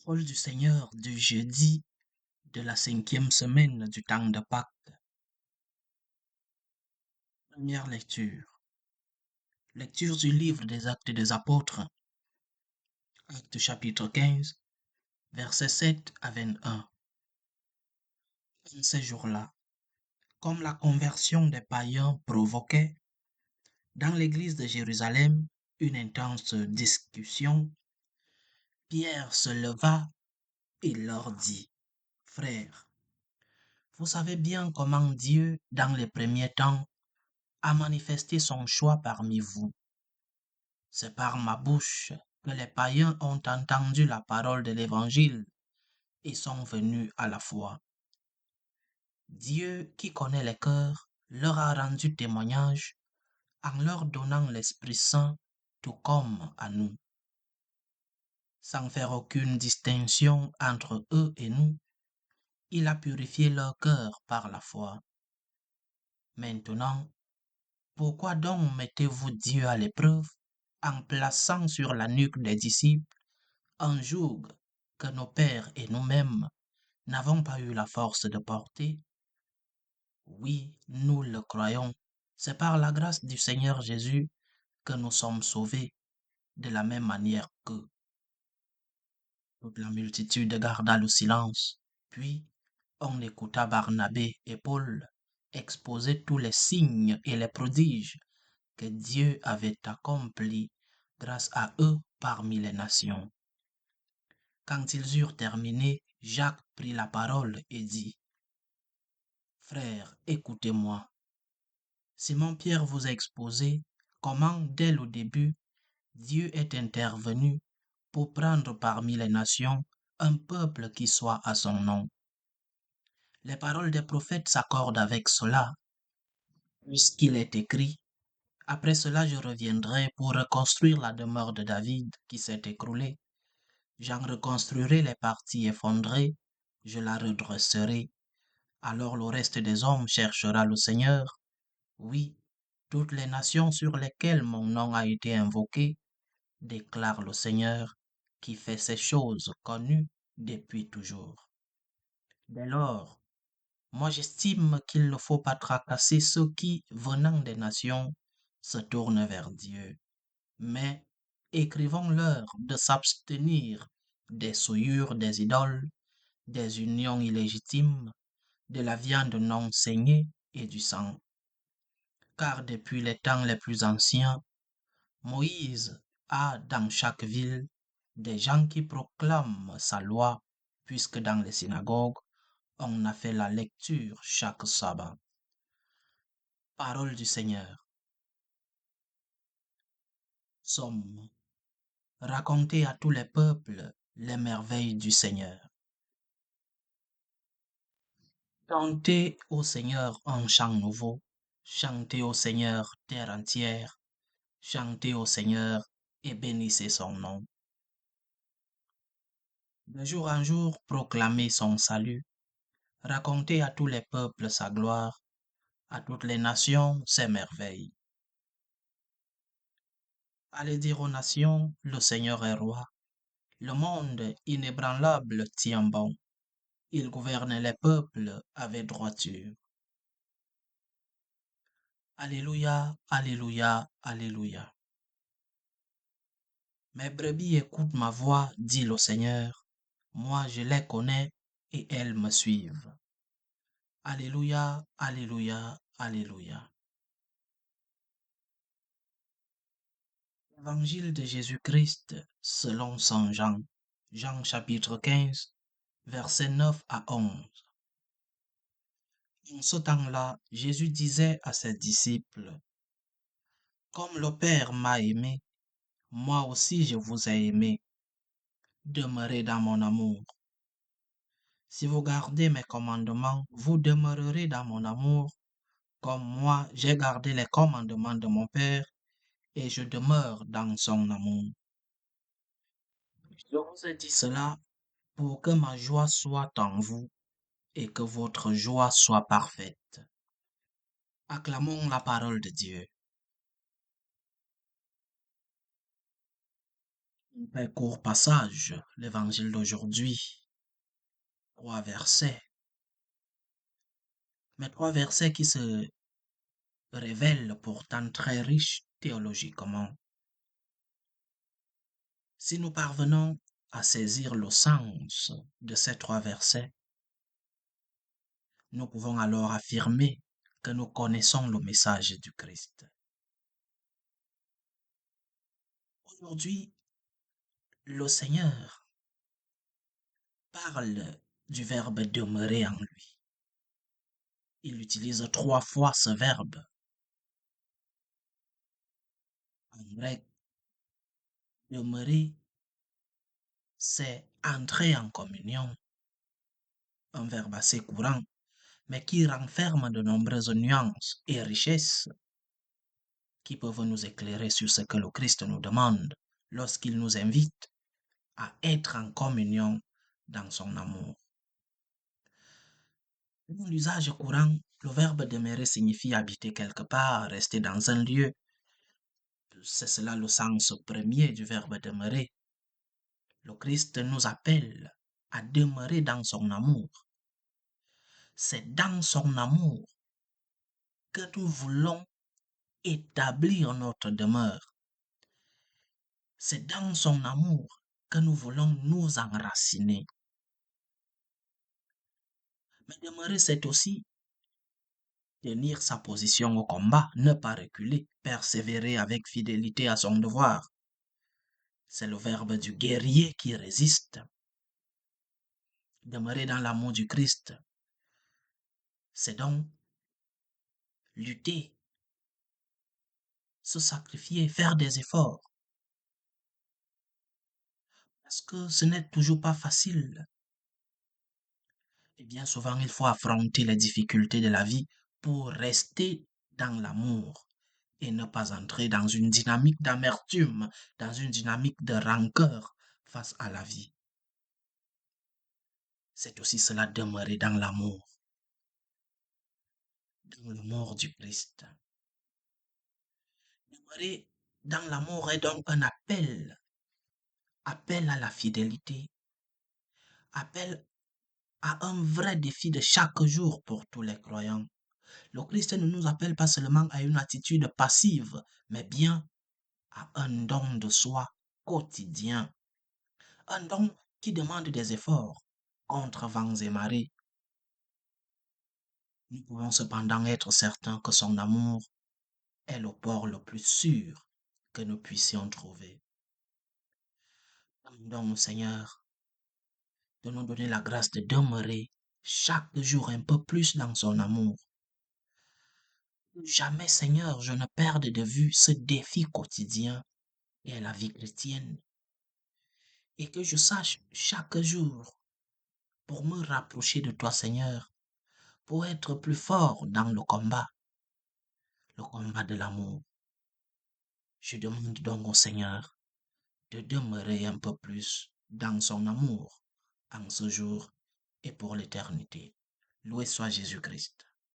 Parole du Seigneur du jeudi de la 5e semaine du temps de Pâques. Première lecture. Lecture du livre des Actes des Apôtres. Actes chapitre 15, versets 7 à 21. En ces jours-là, comme la conversion des païens provoquait, dans l'église de Jérusalem, une intense discussion, Pierre se leva et leur dit, Frères, vous savez bien comment Dieu, dans les premiers temps, a manifesté son choix parmi vous. C'est par ma bouche que les païens ont entendu la parole de l'Évangile et sont venus à la foi. Dieu, qui connaît les cœurs, leur a rendu témoignage en leur donnant l'Esprit Saint, tout comme à nous. Sans faire aucune distinction entre eux et nous, il a purifié leur cœur par la foi. Maintenant, pourquoi donc mettez-vous Dieu à l'épreuve en plaçant sur la nuque des disciples un joug que nos pères et nous-mêmes n'avons pas eu la force de porter? Oui, nous le croyons. C'est par la grâce du Seigneur Jésus que nous sommes sauvés de la même manière qu'eux. Toute la multitude garda le silence. Puis, on écouta Barnabé et Paul exposer tous les signes et les prodiges que Dieu avait accomplis grâce à eux parmi les nations. Quand ils eurent terminé, Jacques prit la parole et dit, Frères, écoutez-moi. Simon-Pierre vous a exposé comment, dès le début, Dieu est intervenu pour prendre parmi les nations un peuple qui soit à son nom. Les paroles des prophètes s'accordent avec cela, puisqu'il est écrit, Après cela je reviendrai pour reconstruire la demeure de David qui s'est écroulée. J'en reconstruirai les parties effondrées, je la redresserai. Alors le reste des hommes cherchera le Seigneur. Oui, toutes les nations sur lesquelles mon nom a été invoqué, déclare le Seigneur, qui fait ces choses connues depuis toujours. Dès lors, moi j'estime qu'il ne faut pas tracasser ceux qui, venant des nations, se tournent vers Dieu, mais écrivons-leur de s'abstenir des souillures des idoles, des unions illégitimes, de la viande non saignée et du sang. Car depuis les temps les plus anciens, Moïse a dans chaque ville des gens qui proclament sa loi, puisque dans les synagogues, on a fait la lecture chaque sabbat. Parole du Seigneur. Somme. Racontez à tous les peuples les merveilles du Seigneur. Chantez au Seigneur un chant nouveau. Chantez au Seigneur terre entière. Chantez au Seigneur et bénissez son nom. De jour en jour, proclamez son salut. Racontez à tous les peuples sa gloire, à toutes les nations ses merveilles. Allez dire aux nations, le Seigneur est roi. Le monde inébranlable tient bon. Il gouverne les peuples avec droiture. Alléluia, Alléluia, Alléluia. Mes brebis écoutent ma voix, dit le Seigneur. Moi, je les connais et elles me suivent. Alléluia, Alléluia, Alléluia. Évangile de Jésus-Christ selon saint Jean. Jean chapitre 15, versets 9 à 11. En ce temps-là, Jésus disait à ses disciples, Comme le Père m'a aimé, moi aussi je vous ai aimé. Demeurez dans mon amour. Si vous gardez mes commandements, vous demeurerez dans mon amour, comme moi j'ai gardé les commandements de mon Père et je demeure dans son amour. Je vous ai dit cela pour que ma joie soit en vous et que votre joie soit parfaite. Acclamons la parole de Dieu. Un court passage, l'évangile d'aujourd'hui, 3 versets, mais 3 versets qui se révèlent pourtant très riches théologiquement. Si nous parvenons à saisir le sens de ces 3 versets, nous pouvons alors affirmer que nous connaissons le message du Christ. Aujourd'hui, le Seigneur parle du verbe demeurer en lui. Il utilise 3 fois ce verbe. En grec, demeurer, c'est entrer en communion, un verbe assez courant, mais qui renferme de nombreuses nuances et richesses qui peuvent nous éclairer sur ce que le Christ nous demande lorsqu'il nous invite à être en communion dans son amour. Dans l'usage courant, le verbe demeurer signifie habiter quelque part, rester dans un lieu. C'est cela le sens premier du verbe demeurer. Le Christ nous appelle à demeurer dans son amour. C'est dans son amour que nous voulons établir notre demeure. C'est dans son amour que nous voulons nous enraciner. Mais demeurer, c'est aussi tenir sa position au combat, ne pas reculer, persévérer avec fidélité à son devoir. C'est le verbe du guerrier qui résiste. Demeurer dans l'amour du Christ, c'est donc lutter, se sacrifier, faire des efforts. Parce que ce n'est toujours pas facile. Et bien souvent, il faut affronter les difficultés de la vie pour rester dans l'amour et ne pas entrer dans une dynamique d'amertume, dans une dynamique de rancœur face à la vie. C'est aussi cela demeurer dans l'amour du Christ. Demeurer dans l'amour est donc un appel à la fidélité, appel à un vrai défi de chaque jour pour tous les croyants. Le Christ ne nous appelle pas seulement à une attitude passive, mais bien à un don de soi quotidien. Un don qui demande des efforts contre vents et marées. Nous pouvons cependant être certains que son amour est le port le plus sûr que nous puissions trouver. Demandons au Seigneur de nous donner la grâce de demeurer chaque jour un peu plus dans son amour. Jamais, Seigneur, je ne perde de vue ce défi quotidien et la vie chrétienne. Et que je sache chaque jour, pour me rapprocher de toi, Seigneur, pour être plus fort dans le combat de l'amour. Je demande donc au Seigneur de demeurer un peu plus dans son amour en ce jour et pour l'éternité. Loué soit Jésus-Christ.